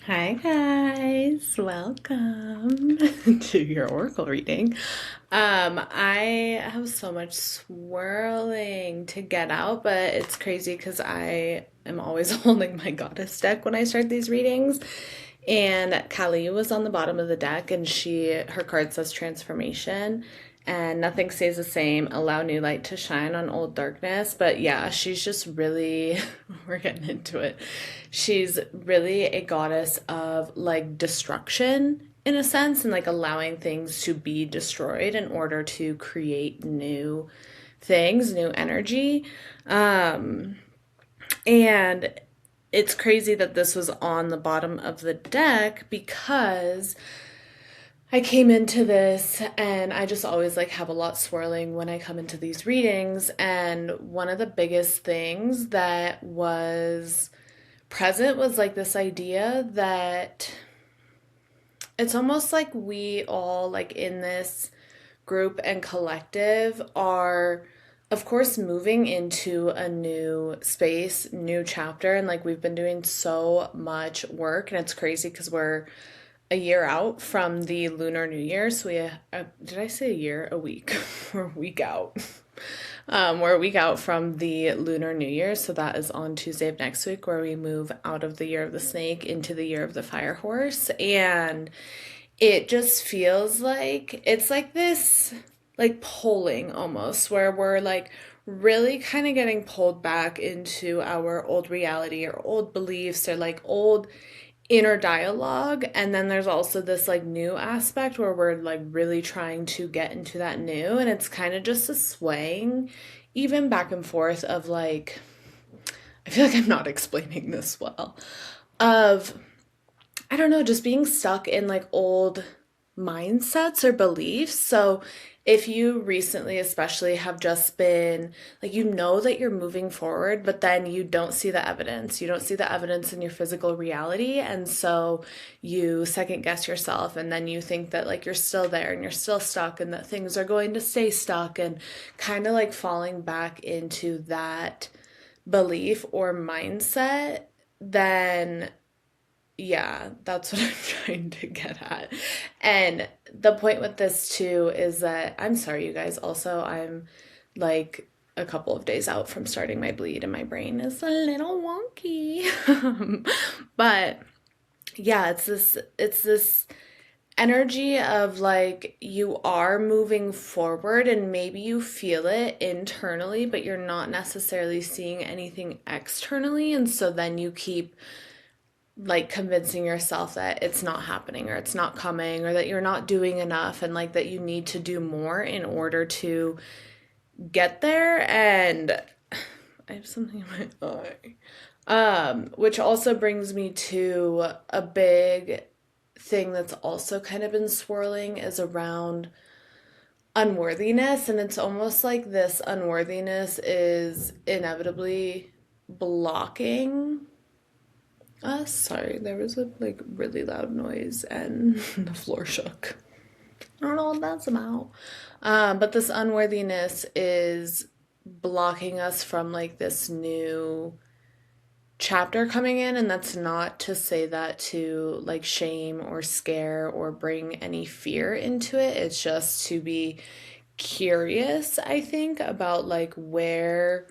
Hi guys, welcome to your Oracle reading. I have so much swirling to get out, but it's crazy because I am always holding my goddess deck when I start these readings. And Kali was on the bottom of the deck, and her card says transformation, and nothing stays the same. Allow new light to shine on old darkness. But yeah, she's just really, we're getting into it. She's really a goddess of like destruction in a sense, and like allowing things to be destroyed in order to create new things, new energy. Um, and it's crazy that this was on the bottom of the deck because I came into this and I just always like have a lot swirling when I come into these readings. And one of the biggest things that was present was like this idea that it's almost like we all like in this group and collective are of course moving into a new space, new chapter, and like we've been doing so much work and it's crazy because we're a year out from the Lunar New Year. So did I say a year? A week. We're a week out. We're a week out from the Lunar New Year, so that is on Tuesday of next week, where we move out of the year of the snake into the year of the fire horse. And it just feels like it's like this, like polling almost, where we're like really kind of getting pulled back into our old reality or old beliefs or like old inner dialogue, and then there's also this like new aspect where we're like really trying to get into that new, and it's kind of just a swaying even back and forth of like, I feel like I'm not explaining this well, of I don't know, just being stuck in like old mindsets or beliefs. So, if you recently, especially, have just been like, you know that you're moving forward, but then you don't see the evidence. You don't see the evidence in your physical reality. And so you second guess yourself, and then you think that like you're still there and you're still stuck and that things are going to stay stuck, and kind of like falling back into that belief or mindset, then yeah, that's what I'm trying to get at. And the point with this too is that I'm sorry, you guys. Also, I'm like a couple of days out from starting my bleed, and my brain is a little wonky. But yeah, it's this energy of like you are moving forward and maybe you feel it internally, but you're not necessarily seeing anything externally, and so then you keep like convincing yourself that it's not happening or it's not coming or that you're not doing enough, and like that you need to do more in order to get there. And I have something in my eye. Which also brings me to a big thing that's also kind of been swirling is around unworthiness. And it's almost like this unworthiness is inevitably blocking sorry, there was a like really loud noise and the floor shook. I don't know what that's about. But this unworthiness is blocking us from like this new chapter coming in, and that's not to say that to like shame or scare or bring any fear into it. It's just to be curious, I think, about like where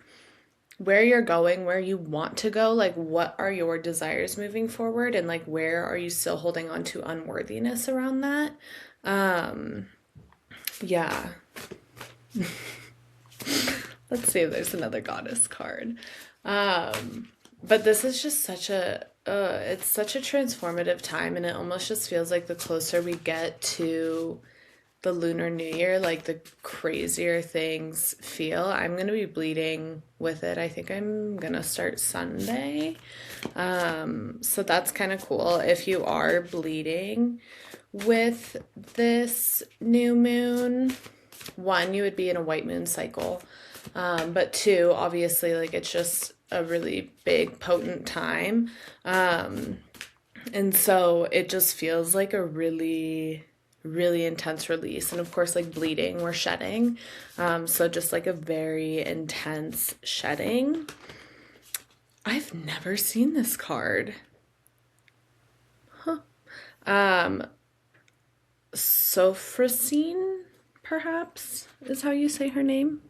you're going, where you want to go, like what are your desires moving forward, and like where are you still holding on to unworthiness around that. Um, yeah. Let's see if there's another goddess card. But this is just such a it's such a transformative time, and it almost just feels like the closer we get to the Lunar New Year, like the crazier things feel. I'm gonna be bleeding with it. I think I'm gonna start Sunday. So that's kind of cool. If you are bleeding with this new moon, one, you would be in a white moon cycle. But two, obviously, like it's just a really big, potent time. And so it just feels like a really intense release, and of course like bleeding, we're shedding, so just like a very intense shedding. I've never seen this card. Um, Sophrosine, perhaps, is how you say her name.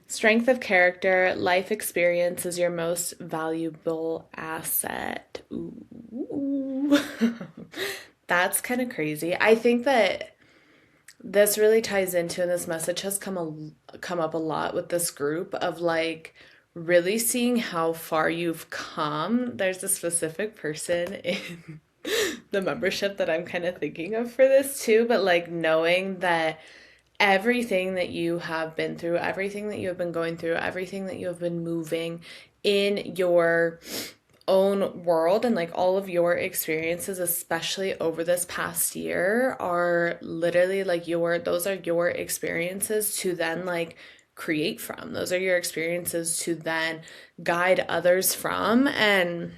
Strength of character, life experience is your most valuable asset. Ooh. That's kind of crazy. I think that this really ties into, and this message has come up a lot with this group of like really seeing how far you've come. There's a specific person in the membership that I'm kind of thinking of for this too, but like knowing that everything that you have been through, everything that you have been going through, everything that you have been moving in your own world and like all of your experiences, especially over this past year, are literally like those are your experiences to then like create from. Those are your experiences to then guide others from. And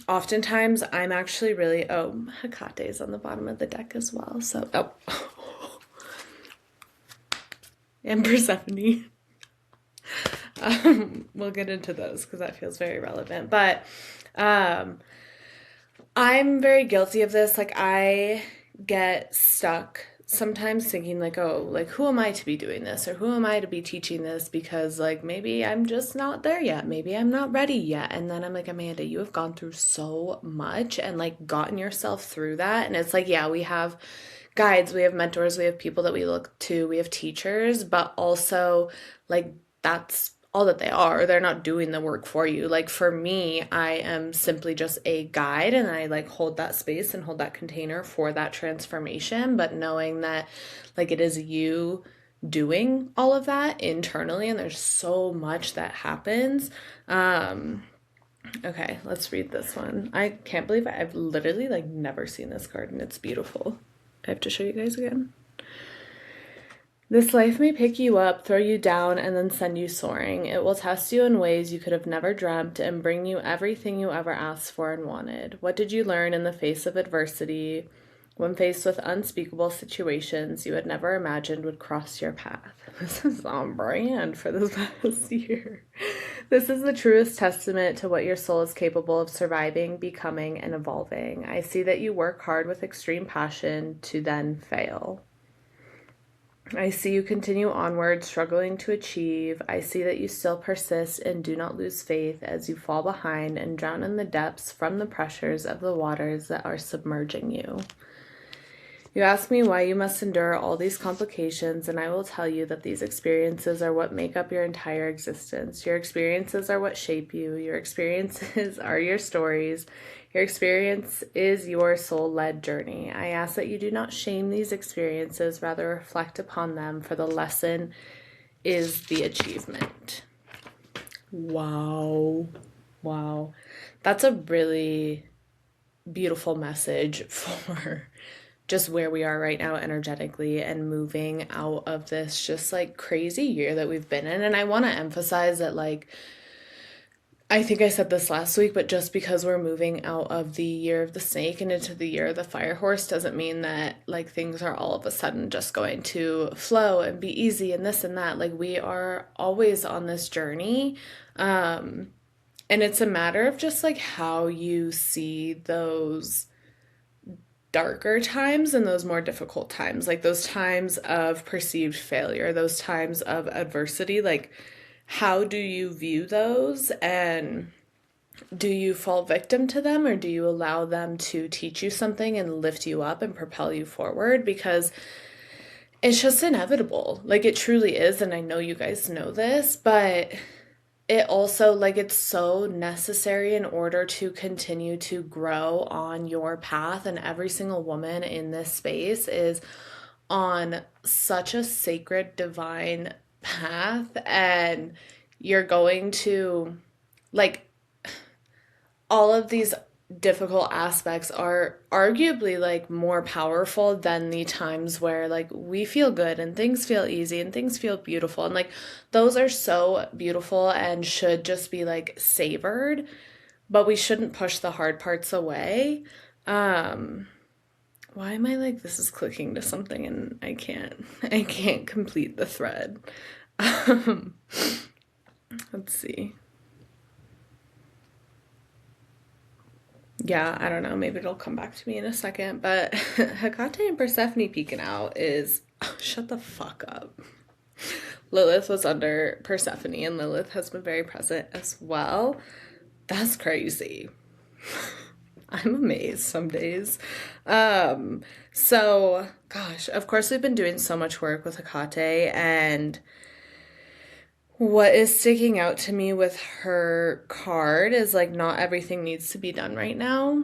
oftentimes I'm actually really, oh, Hekate's on the bottom of the deck as well. So, oh, and Persephone. We'll get into those because that feels very relevant. But I'm very guilty of this. Like, I get stuck sometimes thinking, like, oh, like, who am I to be doing this? Or who am I to be teaching this? Because, like, maybe I'm just not there yet. Maybe I'm not ready yet. And then I'm like, Amanda, you have gone through so much and, like, gotten yourself through that. And it's like, yeah, we have guides, we have mentors, we have people that we look to, we have teachers, but also, like, that's all that they are. They're not doing the work for you. Like for me, I am simply just a guide and I like hold that space and hold that container for that transformation, but knowing that like it is you doing all of that internally and there's so much that happens. Okay, let's read this one. I can't believe I've literally like never seen this card and it's beautiful. I have to show you guys again. This life may pick you up, throw you down, and then send you soaring. It will test you in ways you could have never dreamt and bring you everything you ever asked for and wanted. What did you learn in the face of adversity when faced with unspeakable situations you had never imagined would cross your path? This is on brand for this past year. This is the truest testament to what your soul is capable of surviving, becoming, and evolving. I see that you work hard with extreme passion to then fail. I see you continue onward, struggling to achieve. I see that you still persist and do not lose faith as you fall behind and drown in the depths from the pressures of the waters that are submerging you. You ask me why you must endure all these complications, and I will tell you that these experiences are what make up your entire existence. Your experiences are what shape you. Your experiences are your stories. Your experience is your soul-led journey. I ask that you do not shame these experiences, rather reflect upon them, for the lesson is the achievement. Wow. Wow. That's a really beautiful message for just where we are right now energetically and moving out of this just like crazy year that we've been in. And I want to emphasize that like I think I said this last week, but just because we're moving out of the year of the snake and into the year of the fire horse doesn't mean that like things are all of a sudden just going to flow and be easy and this and that. Like we are always on this journey. And it's a matter of just like how you see those darker times and those more difficult times, like those times of perceived failure, those times of adversity, like how do you view those and do you fall victim to them or do you allow them to teach you something and lift you up and propel you forward? Because it's just inevitable. Like it truly is. And I know you guys know this, but it also like it's so necessary in order to continue to grow on your path. And every single woman in this space is on such a sacred divine path, and you're going to like all of these difficult aspects are arguably like more powerful than the times where like we feel good and things feel easy and things feel beautiful, and like those are so beautiful and should just be like savored, but we shouldn't push the hard parts away. Why am I like this is clicking to something and I can't complete the thread. um let's see. Yeah, I don't know. Maybe it'll come back to me in a second. But Hecate and Persephone peeking out is shut the fuck up. Lilith was under Persephone, and Lilith has been very present as well. That's crazy. I'm amazed some days. So gosh, of course we've been doing so much work with Hecate, and what is sticking out to me with her card is like not everything needs to be done right now.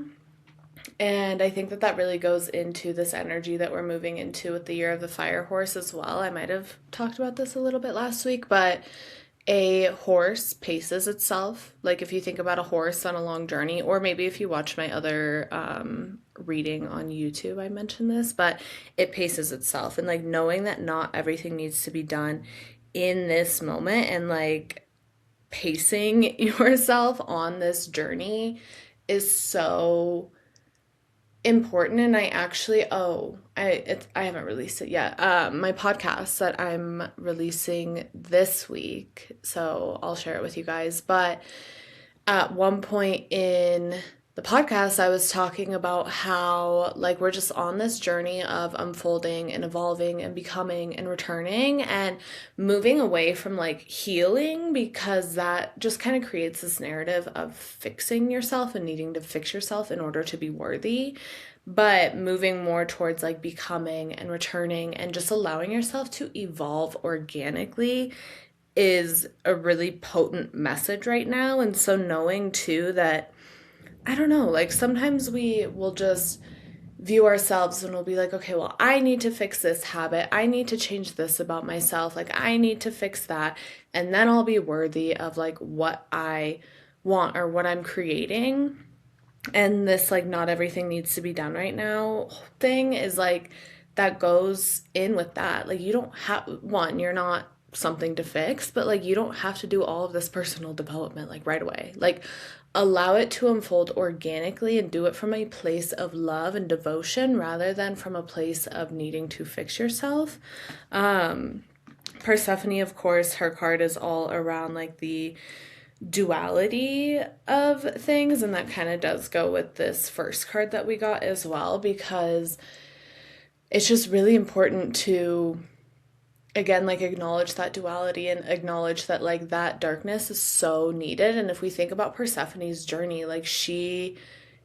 And I think that that really goes into this energy that we're moving into with the year of the fire horse as well. I might have talked about this a little bit last week, but a horse paces itself. Like if you think about a horse on a long journey, or maybe if you watch my other reading on YouTube, I mentioned this, but it paces itself. And like knowing that not everything needs to be done in this moment and like pacing yourself on this journey is so important. And I actually I haven't released it yet, my podcast that I'm releasing this week, so I'll share it with you guys. But at one point in the podcast, I was talking about how like we're just on this journey of unfolding and evolving and becoming and returning and moving away from like healing, because that just kind of creates this narrative of fixing yourself and needing to fix yourself in order to be worthy, but moving more towards like becoming and returning and just allowing yourself to evolve organically is a really potent message right now. And so knowing too that, I don't know, like sometimes we will just view ourselves and we'll be like, okay, well, I need to fix this habit. I need to change this about myself. Like, I need to fix that. And then I'll be worthy of like what I want or what I'm creating. And this, like, not everything needs to be done right now thing is like, that goes in with that. Like, you don't have, one, you're not something to fix, but like, you don't have to do all of this personal development like right away. Like, allow it to unfold organically and do it from a place of love and devotion rather than from a place of needing to fix yourself. Persephone, of course, her card is all around like the duality of things, and that kind of does go with this first card that we got as well, because it's just really important to again like acknowledge that duality and acknowledge that like that darkness is so needed. And if we think about Persephone's journey, like she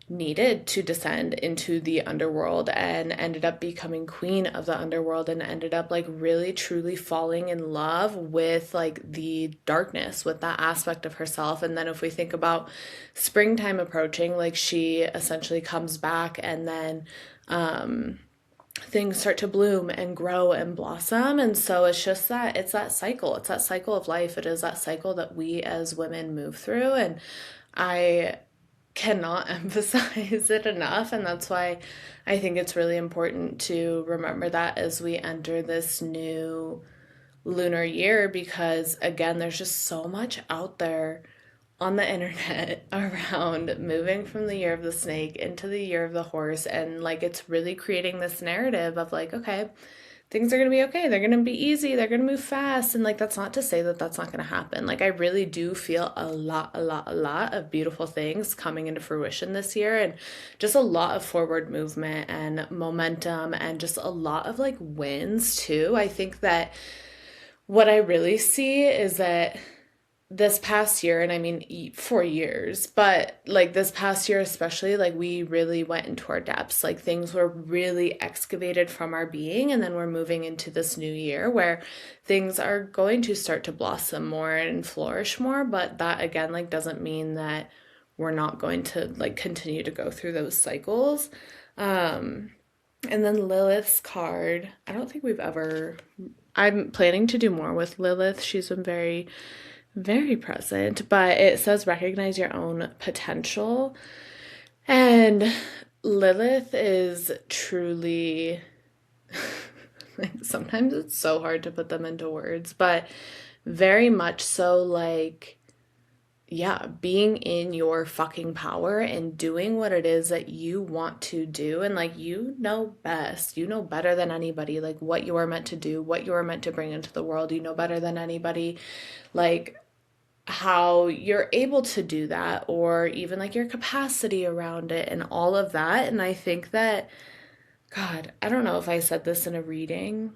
needed to descend into the underworld and ended up becoming queen of the underworld and ended up like really truly falling in love with like the darkness, with that aspect of herself. And then if we think about springtime approaching, like she essentially comes back, and then things start to bloom and grow and blossom. And so it's just that it's that cycle. It's that cycle of life. It is that cycle that we as women move through. And I cannot emphasize it enough. And that's why I think it's really important to remember that as we enter this new lunar year, because again, there's just so much out there on the internet around moving from the year of the snake into the year of the horse. And like, it's really creating this narrative of like, okay, things are going to be okay. They're going to be easy. They're going to move fast. And like, that's not to say that that's not going to happen. Like, I really do feel a lot of beautiful things coming into fruition this year, and just a lot of forward movement and momentum and just a lot of like wins too. I think that what I really see is that this past year, and I mean for years, but like this past year especially, like we really went into our depths. Like things were really excavated from our being, and then we're moving into this new year where things are going to start to blossom more and flourish more. But that again, like doesn't mean that we're not going to like continue to go through those cycles. And then Lilith's card, I don't think we've ever, I'm planning to do more with Lilith. She's been very present, but it says recognize your own potential. And Lilith is truly, like, sometimes it's so hard to put them into words, but very much so like, yeah, being in your fucking power and doing what it is that you want to do. And like, you know best, you know better than anybody, like what you are meant to do, what you are meant to bring into the world. You know better than anybody, like, how you're able to do that, or even like your capacity around it and all of that. And I think that, God, I don't know if I said this in a reading,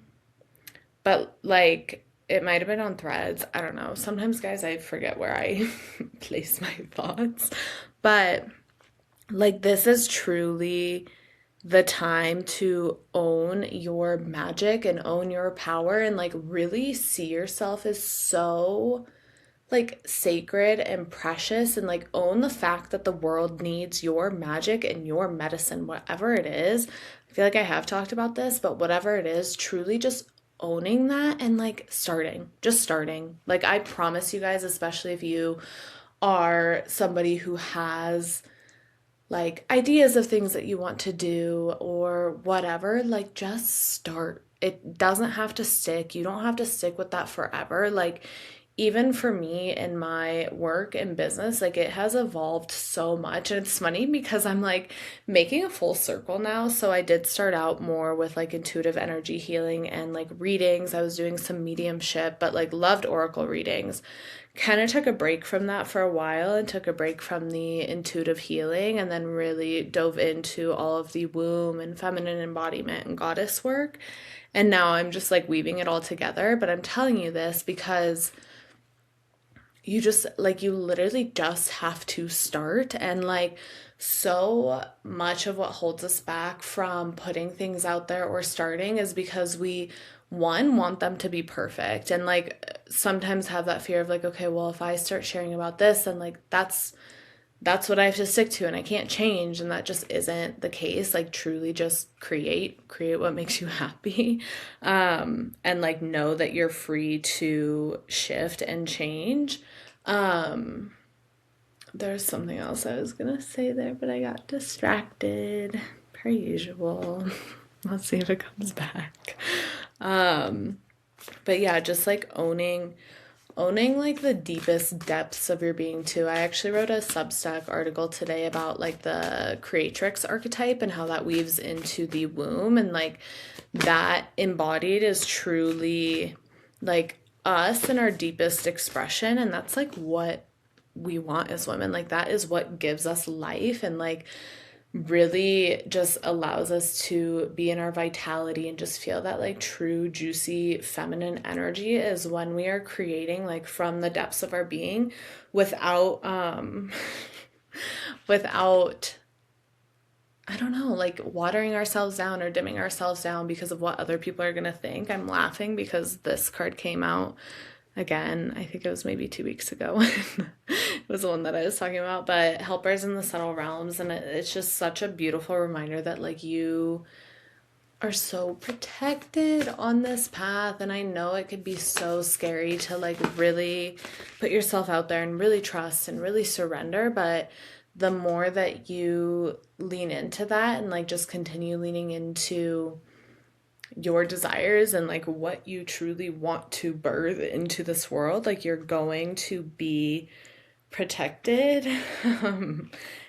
but like it might have been on Threads. I don't know. Sometimes, guys, I forget where I place my thoughts. But like, this is truly the time to own your magic and own your power and like really see yourself as so like sacred and precious, and like own the fact that the world needs your magic and your medicine, whatever it is. I feel like I have talked about this, but whatever it is, truly just owning that and like just starting. Like, I promise you guys, especially if you are somebody who has like ideas of things that you want to do or whatever, like just start. It doesn't have to stick. You don't have to stick with that forever. Like, even for me in my work and business, like it has evolved so much. And it's funny because I'm like making a full circle now. So I did start out more with like intuitive energy healing and like readings. I was doing some mediumship, but like loved oracle readings. Kind of took a break from that for a while and took a break from the intuitive healing, and then really dove into all of the womb and feminine embodiment and goddess work. And now I'm just like weaving it all together. But I'm telling you this because you just like, you literally just have to start. And like, so much of what holds us back from putting things out there or starting is because we, one, want them to be perfect, and like sometimes have that fear of like, okay, well, if I start sharing about this, then like that's what I have to stick to and I can't change. And that just isn't the case. Like, truly just create what makes you happy. And like know that you're free to shift and change. Um, there's something else I was gonna say there, but I got distracted, per usual. Let's see if it comes back. Um, but yeah, just like owning like the deepest depths of your being too. I actually wrote a Substack article today about like the creatrix archetype and how that weaves into the womb, and like that embodied is truly like us and our deepest expression, and that's like what we want as women. Like, that is what gives us life and like really just allows us to be in our vitality and just feel that like true juicy feminine energy, is when we are creating like from the depths of our being without without, I don't know, like watering ourselves down or dimming ourselves down because of what other people are going to think. I'm laughing because this card came out again. I think it was maybe 2 weeks ago. It was the one that I was talking about, but helpers in the subtle realms. And it's just such a beautiful reminder that like you are so protected on this path. And I know it could be so scary to like really put yourself out there and really trust and really surrender, but the more that you lean into that and like just continue leaning into your desires and like what you truly want to birth into this world, like you're going to be protected.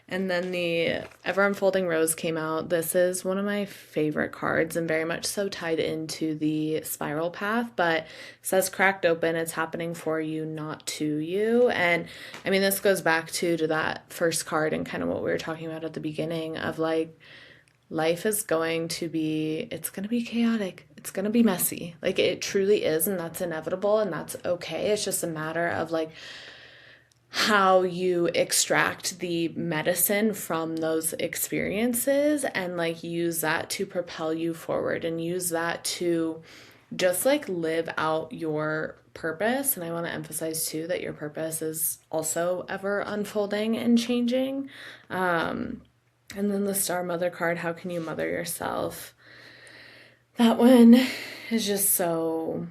And then the Ever Unfolding Rose came out. This is one of my favorite cards and very much so tied into the spiral path, but it says cracked open, it's happening for you, not to you. And I mean, this goes back to that first card and kind of what we were talking about at the beginning of like, life is going to be, it's going to be chaotic. It's going to be messy. Like, it truly is. And that's inevitable. And that's okay. It's just a matter of like how you extract the medicine from those experiences and like use that to propel you forward and use that to just like live out your purpose. And I want to emphasize too that your purpose is also ever unfolding and changing. And then the Star Mother card, how can you mother yourself? That one is just so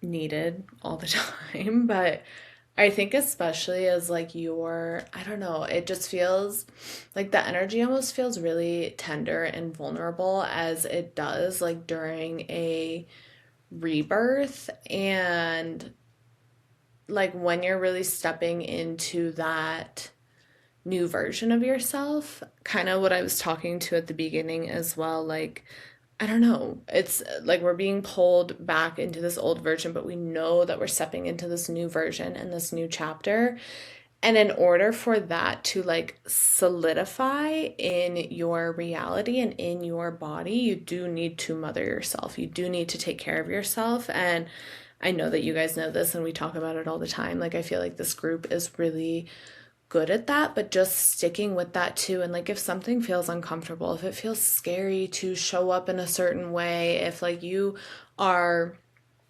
needed all the time. But I think especially as like your, I don't know, it just feels like the energy almost feels really tender and vulnerable as it does like during a rebirth. And like when you're really stepping into that new version of yourself, kind of what I was talking to at the beginning as well. Like, I don't know. It's like we're being pulled back into this old version, but we know that we're stepping into this new version and this new chapter. And in order for that to like solidify in your reality and in your body, you do need to mother yourself. You do need to take care of yourself. And I know that you guys know this and we talk about it all the time. Like, I feel like this group is really good at that, but just sticking with that too. And like, if something feels uncomfortable, if it feels scary to show up in a certain way, if like you are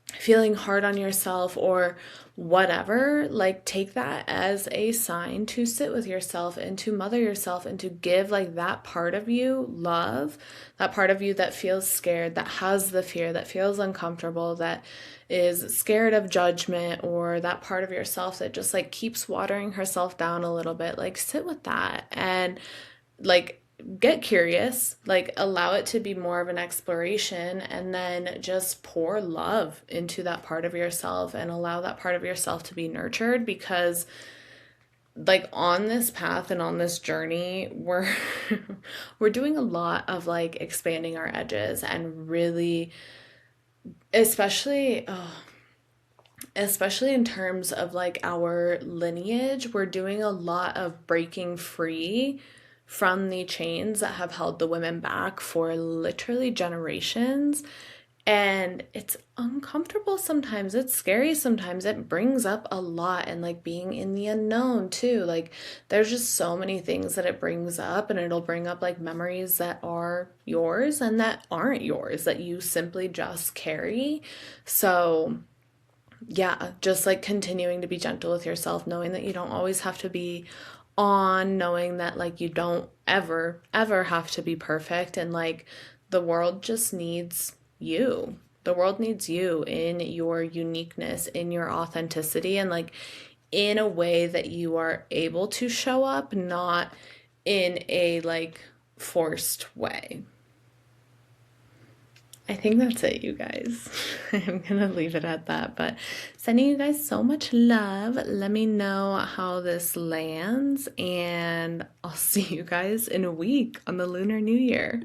feeling hard on yourself or whatever, like take that as a sign to sit with yourself and to mother yourself and to give like that part of you love, that part of you that feels scared, that has the fear, that feels uncomfortable, that is scared of judgment, or that part of yourself that just like keeps watering herself down a little bit. Like sit with that and like get curious, like allow it to be more of an exploration, and then just pour love into that part of yourself and allow that part of yourself to be nurtured, because like on this path and on this journey, we're we're doing a lot of like expanding our edges and really, especially especially in terms of like our lineage, we're doing a lot of breaking free from the chains that have held the women back for literally generations. And it's uncomfortable sometimes, it's scary sometimes, it brings up a lot, and like being in the unknown too. Like, there's just so many things that it brings up, and it'll bring up like memories that are yours and that aren't yours, that you simply just carry. So, yeah, just like continuing to be gentle with yourself, knowing that you don't always have to be on, knowing that like you don't ever have to be perfect, and like the world just needs you. The world needs you in your uniqueness, in your authenticity, and like in a way that you are able to show up, not in a like forced way. I think that's it, you guys. I'm gonna leave it at that. But sending you guys so much love. Let me know how this lands, and I'll see you guys in a week on the Lunar New Year.